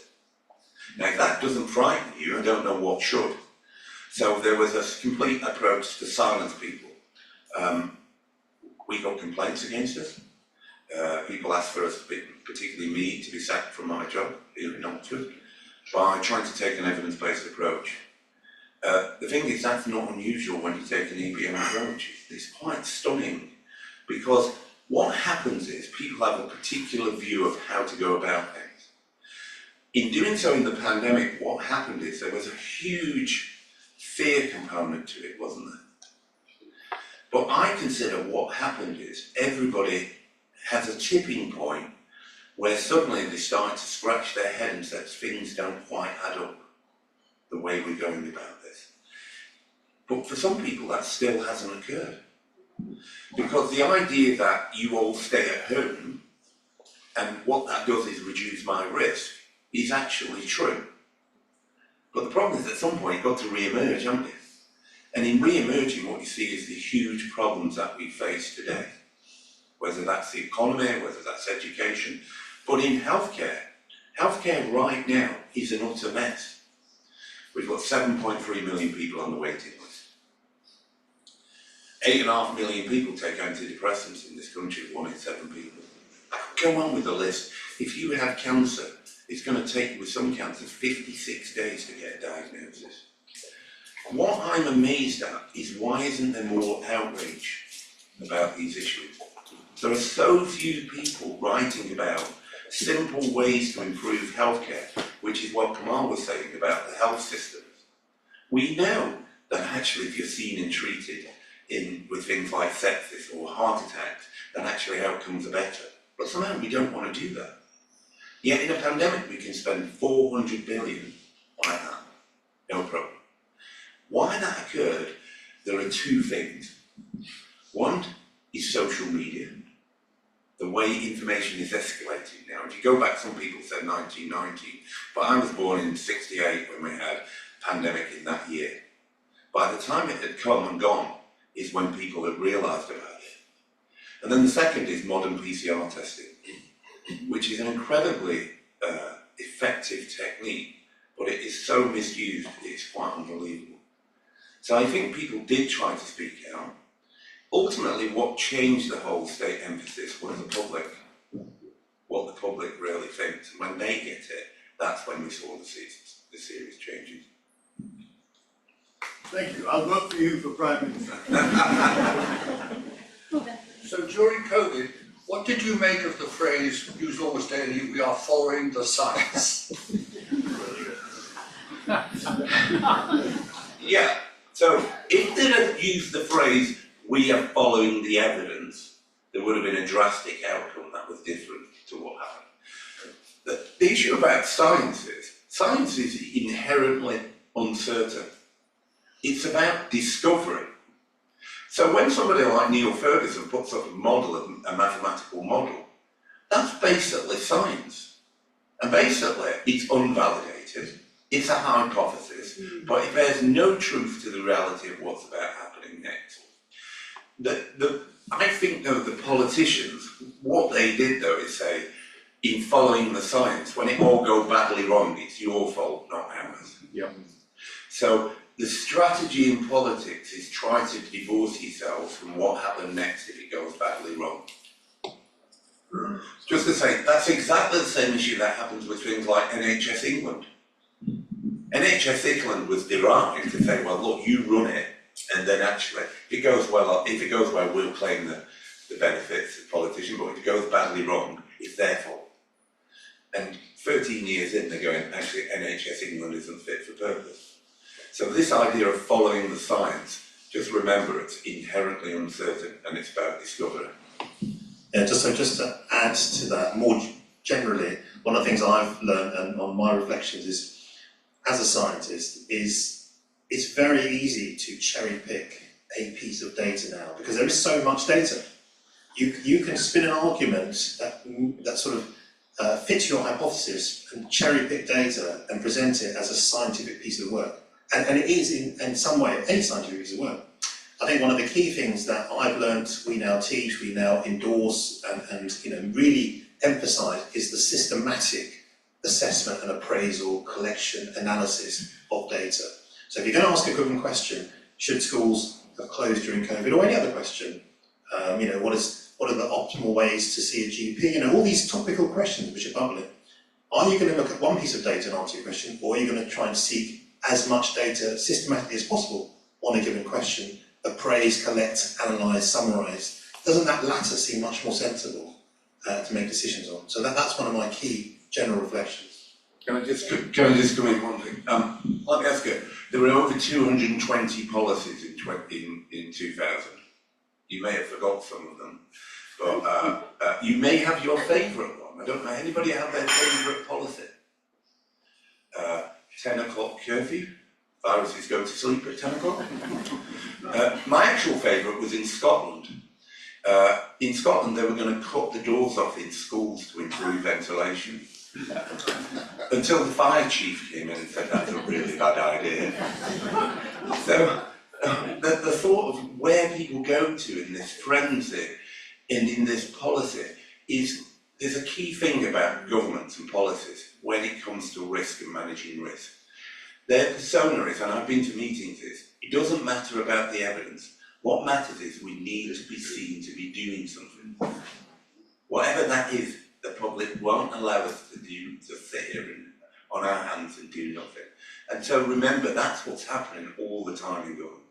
Speaker 2: Now, if that doesn't frighten you, I don't know what should. So there was a complete approach to silence people. We got complaints against us. People asked for us, particularly me, to be sacked from my job here in Oxford by trying to take an evidence-based approach. The thing is, that's not unusual when you take an EBM approach. It's quite stunning because what happens is people have a particular view of how to go about things. In doing so in the pandemic, what happened is there was a huge fear component to it, wasn't there? But I consider what happened is everybody has a tipping point where suddenly they start to scratch their head and say things don't quite add up the way we're going about this. But for some people that still hasn't occurred. Because the idea that you all stay at home and what that does is reduce my risk is actually true. But the problem is at some point you've got to re-emerge, haven't you? And in re-emerging what you see is the huge problems that we face today. Whether that's the economy, whether that's education. But in healthcare right now is an utter mess. We've got 7.3 million people on the waiting list. 8.5 million people take antidepressants in this country, 1 in 7 people. Go on with the list. If you have cancer, it's going to take, with some cancers, 56 days to get a diagnosis. What I'm amazed at is why isn't there more outrage about these issues? There are so few people writing about simple ways to improve healthcare, which is what Kamal was saying about the health systems. We know that actually if you're seen and treated with things like sepsis or heart attacks, then actually outcomes are better. But somehow we don't want to do that. Yet in a pandemic we can spend 400 billion like that, no problem. Why that occurred, there are 2 things. One is social media. The way information is escalating now. If you go back, some people said 1990, but I was born in '68 when we had a pandemic in that year. By the time it had come and gone is when people had realised about it. And then the second is modern PCR testing, which is an incredibly effective technique, but it is so misused, it's quite unbelievable. So I think people did try to speak out. Ultimately, what changed the whole state emphasis was the public, what the public really thinks. And when they get it, that's when we saw the serious changes.
Speaker 5: Thank you. I'll vote for you for Prime Minister.
Speaker 6: So during COVID, what did you make of the phrase used almost daily, we are following the science?
Speaker 2: Yeah, so if they'd have used the phrase, we are following the evidence, there would have been a drastic outcome that was different to what happened. The issue about science is inherently uncertain. It's about discovery. So when somebody like Neil Ferguson puts up a model, a mathematical model, that's basically science. And basically, it's unvalidated, it's a hypothesis, but it bears no truth to the reality of what's about happening next. I think though the politicians, what they did though is say, in following the science, when it all goes badly wrong, it's your fault, not ours.
Speaker 5: Yep.
Speaker 2: So the strategy in politics is try to divorce yourselves from what happened next if it goes badly wrong. Just to say, that's exactly the same issue that happens with things like NHS England. NHS England was derived to say, well look, you run it, and then actually, if it goes well, we'll claim the benefits of politicians, but if it goes badly wrong, it's their fault. And 13 years in, they're going, actually, NHS England isn't fit for purpose. So this idea of following the science, just remember it's inherently uncertain and it's about discovery.
Speaker 4: Yeah, just to add to that, more generally, one of the things I've learned and on my reflections is, as a scientist, is it's very easy to cherry pick a piece of data now because there is so much data. You can spin an argument that sort of fits your hypothesis and cherry pick data and present it as a scientific piece of work. And it is in some way a scientific piece of work. I think one of the key things that I've learned, we now teach, we now endorse and really emphasise is the systematic assessment and appraisal, collection, analysis of data. So if you're going to ask a given question, should schools have closed during COVID, or any other question, what are the optimal ways to see a GP, all these topical questions which are bubbling. Are you going to look at one piece of data and answer your question, or are you going to try and seek as much data systematically as possible on a given question, appraise, collect, analyse, summarise, doesn't that latter seem much more sensible to make decisions on? So that's one of my key general reflections.
Speaker 2: Can I just come in one thing? Let me ask you, there were over 220 policies in 2000. You may have forgot some of them, but you may have your favourite one. I don't know, anybody have their favourite policy? 10 o'clock curfew, viruses go to sleep at 10 o'clock. My actual favourite was in Scotland. In Scotland they were going to cut the doors off in schools to improve ventilation. Until the fire chief came in and said that's a really bad idea. So the thought of where people go to in this frenzy and in this policy is, there's a key thing about governments and policies when it comes to risk and managing risk. Their persona is, and I've been to meetings, is it doesn't matter about the evidence. What matters is we need to be seen to be doing something. Whatever that is, the public won't allow us to sit here on our hands and do nothing. And so remember, that's what's happening all the time in government.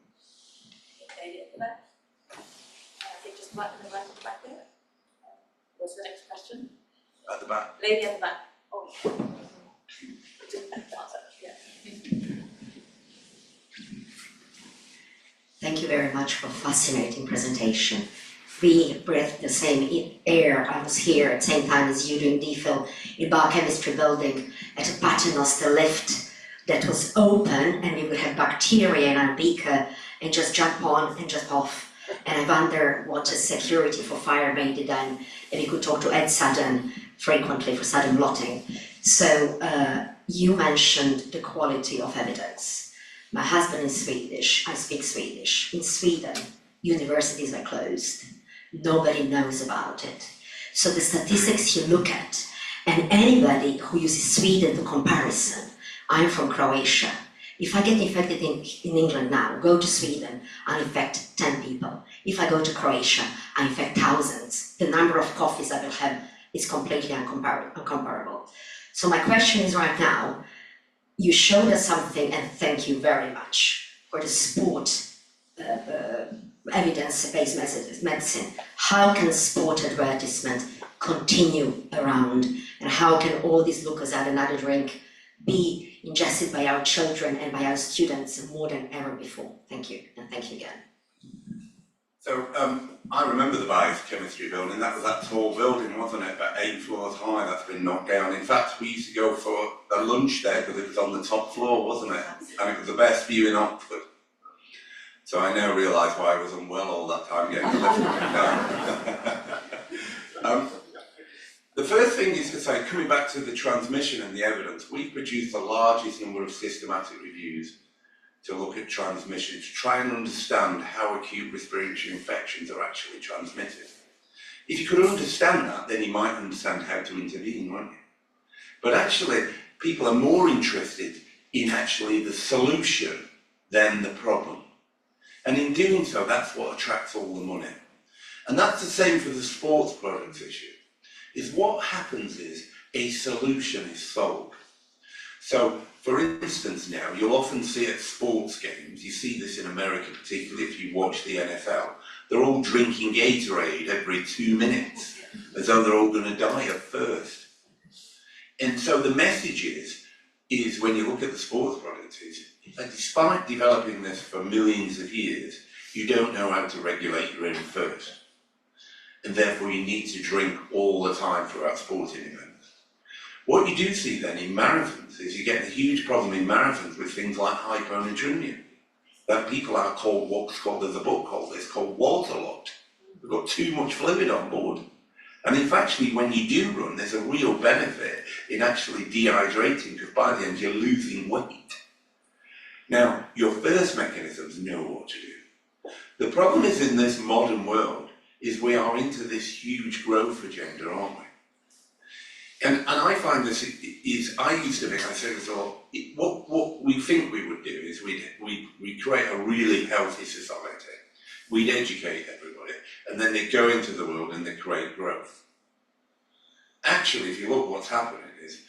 Speaker 1: Okay, at the back. I think just back there. What's the next question?
Speaker 2: At the back.
Speaker 1: Lady at the back. Oh.
Speaker 7: Thank you very much for a fascinating presentation. We breathed the same air. I was here at the same time as you doing DPhil in biochemistry building at a paternoster lift that was open, and we would have bacteria in our beaker and just jump on and jump off. And I wonder what is security for fire rated then, and we could talk to Ed Sudden frequently for sudden blotting. So you mentioned the quality of evidence. My husband is Swedish, I speak Swedish. In Sweden, universities are closed. Nobody knows about it. So the statistics you look at, and anybody who uses Sweden for comparison, I'm from Croatia. If I get infected in England now, go to Sweden, I'll infect 10 people. If I go to Croatia, I infect thousands. The number of coffees I will have is completely uncomparable. So my question is right now, you showed us something, and thank you very much for the sport evidence-based medicine. How can sport advertisement continue around, and how can all these lookers at another drink be ingested by our children and by our students more than ever before? Thank you, and thank you again.
Speaker 2: So I remember the biochemistry building. That was that tall building, wasn't it? About 8 floors high. That's been knocked down. In fact, we used to go for a lunch there because it was on the top floor, wasn't it? And it was the best view in Oxford. So I now realise why I was unwell all that time getting the lift down. The first thing is to say, coming back to the transmission and the evidence, we've produced the largest number of systematic reviews to look at transmission, to try and understand how acute respiratory infections are actually transmitted. If you could understand that, then you might understand how to intervene, won't you? But actually, people are more interested in actually the solution than the problem. And in doing so, that's what attracts all the money. And that's the same for the sports products issue, is what happens is a solution is solved. So, for instance now, you'll often see at sports games, you see this in America particularly if you watch the NFL, they're all drinking Gatorade every 2 minutes, as though they're all going to die of thirst. And so the message is when you look at the sports products, is that despite developing this for millions of years, you don't know how to regulate your own thirst. And therefore you need to drink all the time throughout sporting events. What you do see then in marathons is you get a huge problem in marathons with things like hyponatremia. That people are called what's called, there's a book called this, called waterlogged. They've got too much fluid on board. And if actually when you do run, there's a real benefit in actually dehydrating, because by the end you're losing weight. Now, your first mechanisms know what to do. The problem is in this modern world is we are into this huge growth agenda, aren't we? And I find this is, I used to think, I say this a lot, what we think we would do is we'd create a really healthy society. We'd educate everybody, and then they'd go into the world and they'd create growth. Actually, if you look what's happening is,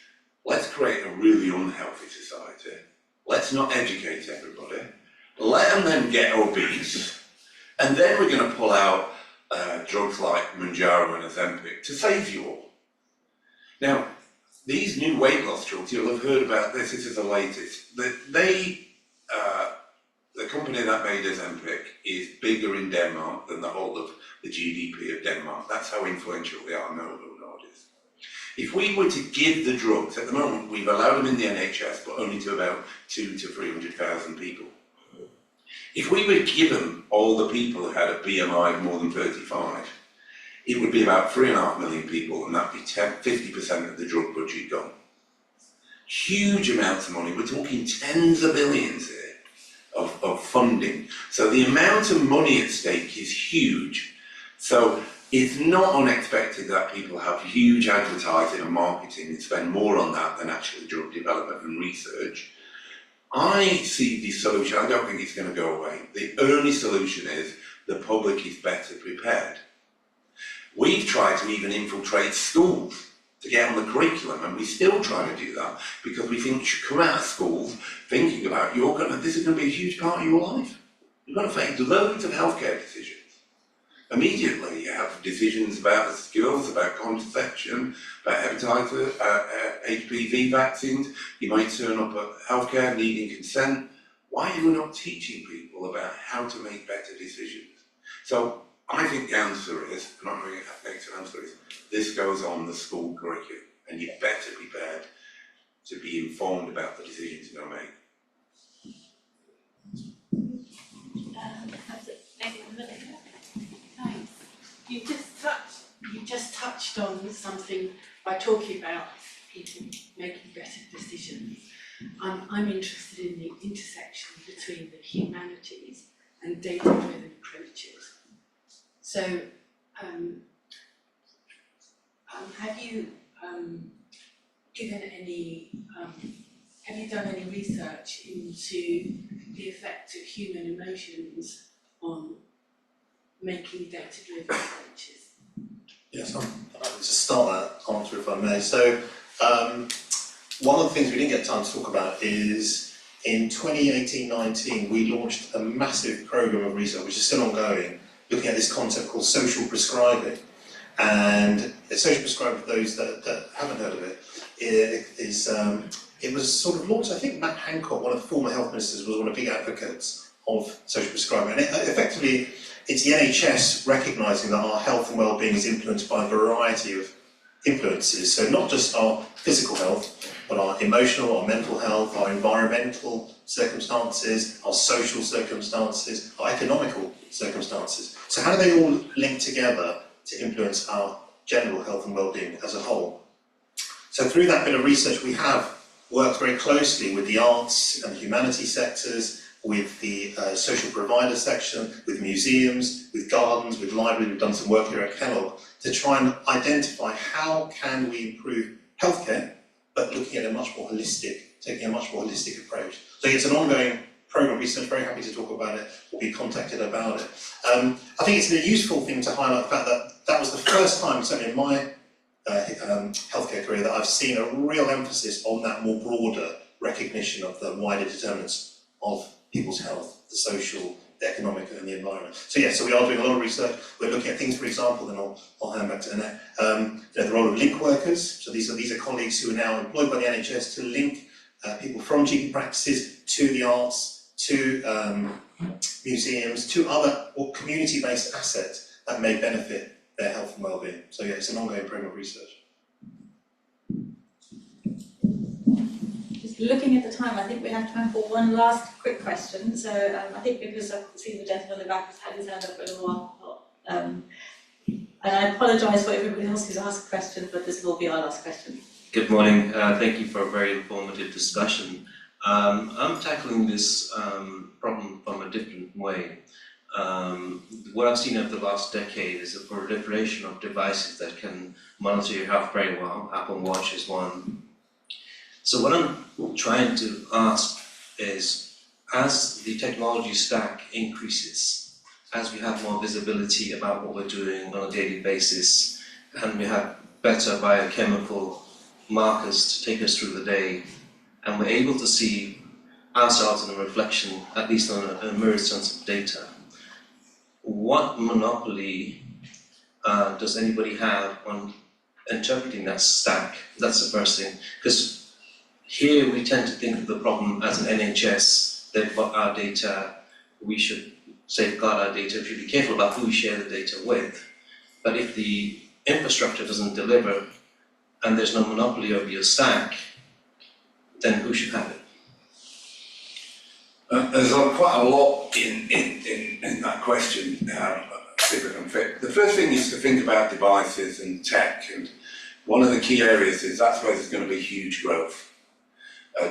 Speaker 2: let's create a really unhealthy society. Let's not educate everybody. Let them then get obese, and then we're going to pull out drugs like Mounjaro and Ozempic to save you all. Now, these new weight loss drugs, you'll have heard about this is the latest. The company that made Ozempic is bigger in Denmark than the whole of the GDP of Denmark. That's how influential they are nowadays. If we were to give the drugs, at the moment we've allowed them in the NHS, but only to about 200,000 to 300,000 people. If we were to give them all the people who had a BMI of more than 35, it would be about 3.5 million people, and that'd be 50% of the drug budget gone. Huge amounts of money. We're talking tens of billions here of funding. So the amount of money at stake is huge. So it's not unexpected that people have huge advertising and marketing and spend more on that than actually drug development and research. I see the solution, I don't think it's going to go away. The only solution is the public is better prepared. We've tried to even infiltrate schools to get on the curriculum, and we still try to do that because we think you should come out of schools thinking about this is going to be a huge part of your life. You're going to face loads of healthcare decisions. Immediately you have decisions about the skills, about contraception, about hepatitis, HPV vaccines. You might turn up at healthcare needing consent. Why are you not teaching people about how to make better decisions? So I think the answer is, and I'm going to make the answer is, this goes on the school curriculum, and you're better prepared to be informed about the decisions you're going to make.
Speaker 8: Thanks. You just touched on something by talking about people making better decisions. I'm interested in the intersection between the humanities and data-driven approaches. So, have you have you done any research into the effect of human emotions on making data-driven approaches?
Speaker 4: Yes, I'd like to start that answer if I may. So, one of the things we didn't get time to talk about is in 2018-19 we launched a massive program of research, which is still ongoing, looking at this concept called social prescribing. And social prescribing, for those that haven't heard of it, it was sort of launched, I think Matt Hancock, one of the former health ministers, was one of the big advocates of social prescribing. And effectively, it's the NHS recognising that our health and well-being is influenced by a variety of influences. So not just our physical health, but our emotional, our mental health, our environmental circumstances, our social circumstances, our economical circumstances. So how do they all link together to influence our general health and well-being as a whole? So through that bit of research, we have worked very closely with the arts and humanities sectors, with the social provider section, with museums, with gardens, with libraries. We've done some work here at Kellogg to try and identify how can we improve healthcare, but looking at a much more holistic, taking a much more holistic approach. So it's an ongoing program of research, very happy to talk about it, or be contacted about it. I think it's a useful thing to highlight the fact that that was the first time, certainly in my healthcare career, that I've seen a real emphasis on that more broader recognition of the wider determinants of people's health, the social, the economic and the environment. So yes, so we are doing a lot of research. We're looking at things, for example, then I'll hand back to Annette, the role of link workers. So these are colleagues who are now employed by the NHS to link people from GP practices to the arts, to museums, to other or community-based assets that may benefit their health and well-being. So yeah, it's an ongoing program of research.
Speaker 3: Looking at the time, I think we have time for one last quick question. So I think because I've seen the gentleman in the back has had his hand up for a little while. And I apologise for everybody else who's asked questions, but this will be our last question.
Speaker 9: Good morning. Thank you for a very informative discussion. I'm tackling this problem from a different way. What I've seen over the last decade is a proliferation of devices that can monitor your health very well. Apple Watch is one. So what I'm trying to ask is, as the technology stack increases, as we have more visibility about what we're doing on a daily basis, and we have better biochemical markers to take us through the day, and we're able to see ourselves in a reflection, at least on a mirrored sense of data, what monopoly does anybody have on interpreting that stack? That's the first thing, because here we tend to think of the problem as an NHS, they've got our data, we should safeguard our data, we should be careful about who we share the data with. But if the infrastructure doesn't deliver and there's no monopoly over your stack, then who should have it?
Speaker 2: There's quite a lot in that question, see if I can fit. The first thing is to think about devices and tech, and one of the key areas is that's where there's going to be huge growth.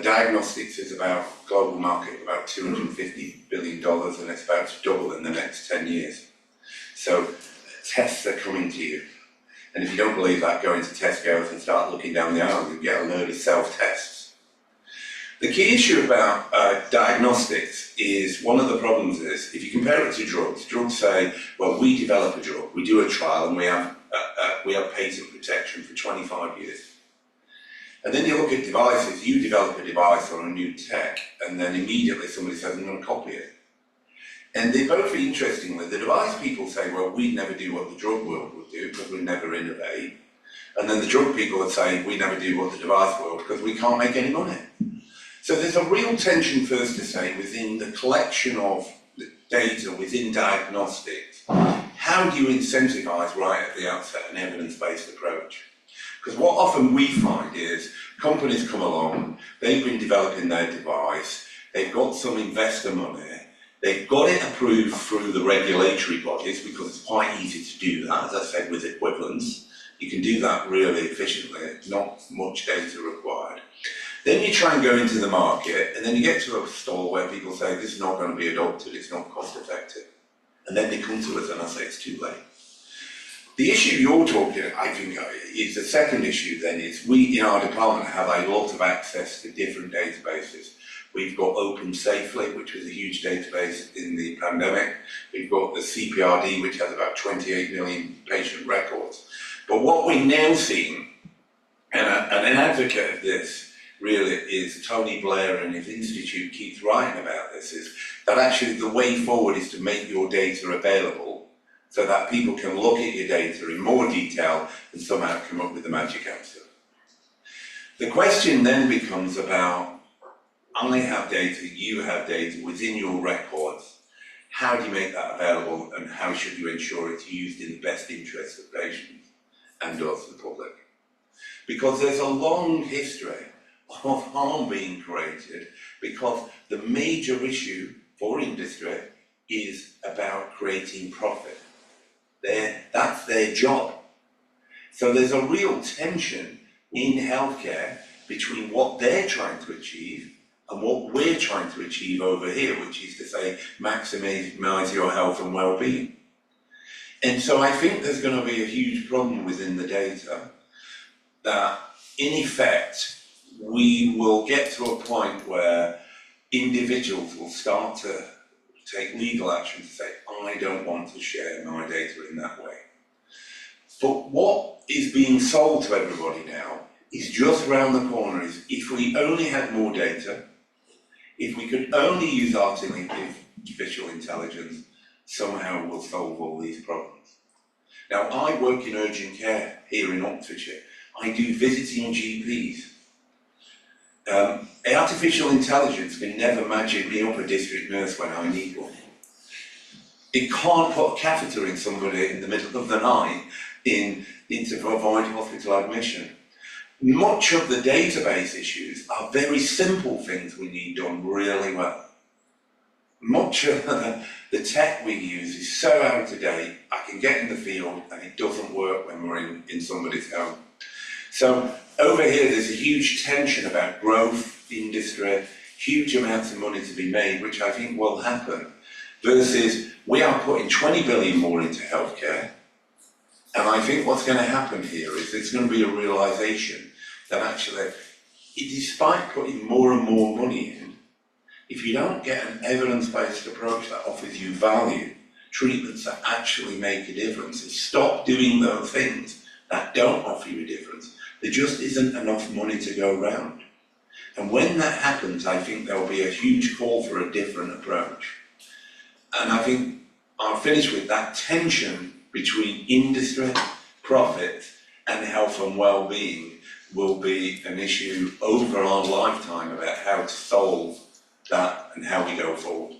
Speaker 2: Diagnostics is about global market, about $250 billion, and it's about to double in the next 10 years. So tests are coming to you. And if you don't believe that, go into Tesco's and start looking down the aisle and get a load of self-tests. The key issue about diagnostics is, one of the problems is, if you compare it to drugs, drugs say, well, we develop a drug, we do a trial, and we have patent protection for 25 years. And then you look at devices, you develop a device or a new tech, and then immediately somebody says, I'm going to copy it. And they both, interestingly, the device people say, well, we'd never do what the drug world would do because we never innovate. And then the drug people would say, we never do what the device world because we can't make any money. So there's a real tension, first to say, within the collection of data within diagnostics. How do you incentivize right at the outset an evidence-based approach? Because what often we find is companies come along, they've been developing their device, they've got some investor money, they've got it approved through the regulatory bodies because it's quite easy to do that, as I said, with equivalence. You can do that really efficiently, not much data required. Then you try and go into the market, and then you get to a stall where people say, this is not going to be adopted, it's not cost effective. And then they come to us and I say, it's too late. The issue you're talking, I think, is the second issue then, is we in our department have a lot of access to different databases. We've got Open Safely, which was a huge database in the pandemic. We've got the CPRD, which has about 28 million patient records. But what we're now seeing, and an advocate of this really is Tony Blair, and his institute keeps writing about this, is that actually the way forward is to make your data available so that people can look at your data in more detail and somehow come up with the magic answer. The question then becomes about, I have data, you have data within your records. How do you make that available, and how should you ensure it's used in the best interest of patients and also the public? Because there's a long history of harm being created because the major issue for industry is about creating profit. That's their job. So there's a real tension in healthcare between what they're trying to achieve and what we're trying to achieve over here, which is to say, maximize your health and well-being. And so I think there's going to be a huge problem within the data that, in effect, we will get to a point where individuals will start to take legal action to say, I don't want to share my data in that way. But what is being sold to everybody now is just around the corner is, if we only had more data, if we could only use artificial intelligence, somehow we'll solve all these problems. Now, I work in urgent care here in Oxfordshire. I do visiting GPs. Artificial intelligence can never magic me up a district nurse when I need one. It can't put a catheter in somebody in the middle of the night to avoid hospital admission. Much of the database issues are very simple things we need done really well. Much of the tech we use is so out of date, I can get in the field and it doesn't work when we're in somebody's home. So over here there's a huge tension about growth, industry, huge amounts of money to be made, which I think will happen, versus we are putting 20 billion more into healthcare. And I think what's going to happen here is there's going to be a realisation that actually, despite putting more and more money in, if you don't get an evidence-based approach that offers you value, treatments that actually make a difference, and stop doing those things that don't offer you a difference, there just isn't enough money to go around. And when that happens, I think there'll be a huge call for a different approach. And I think I'll finish with that tension between industry, profit, and health and well-being will be an issue over our lifetime about how to solve that and how we go forward.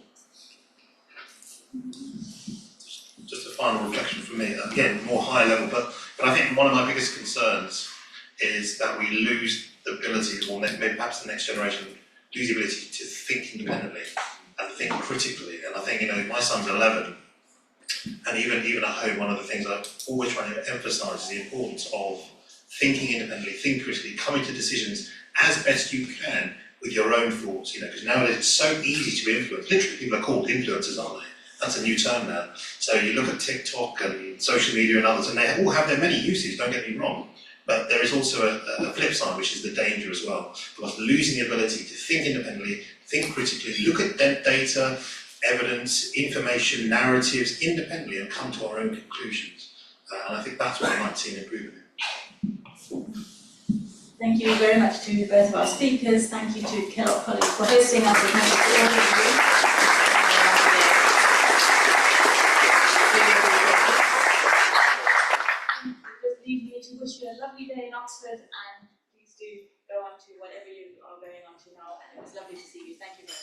Speaker 4: Just a final reflection from me, again, more high level, but I think one of my biggest concerns is that we lose the ability, or maybe perhaps the next generation, lose the ability to think independently and think critically. And I think, my son's 11, and even at home, one of the things I always try to emphasise is the importance of thinking independently, think critically, coming to decisions as best you can with your own thoughts, because nowadays it's so easy to be influenced. Literally, people are called influencers, aren't they? That's a new term now. So you look at TikTok and social media and others, and they all have their many uses, don't get me wrong. But there is also a flip side, which is the danger as well. Because losing the ability to think independently, think critically, look at data, evidence, information, narratives independently and come to our own conclusions. And I think that's what I might see an improvement in.
Speaker 3: Thank you very much to both of our speakers. Thank you to Kellogg colleagues for hosting us. And thank you to all of you. Just leave me to wish you a lovely day in Oxford, and please do go on to whatever you are going on to now. And it was lovely to see you. Thank you very much.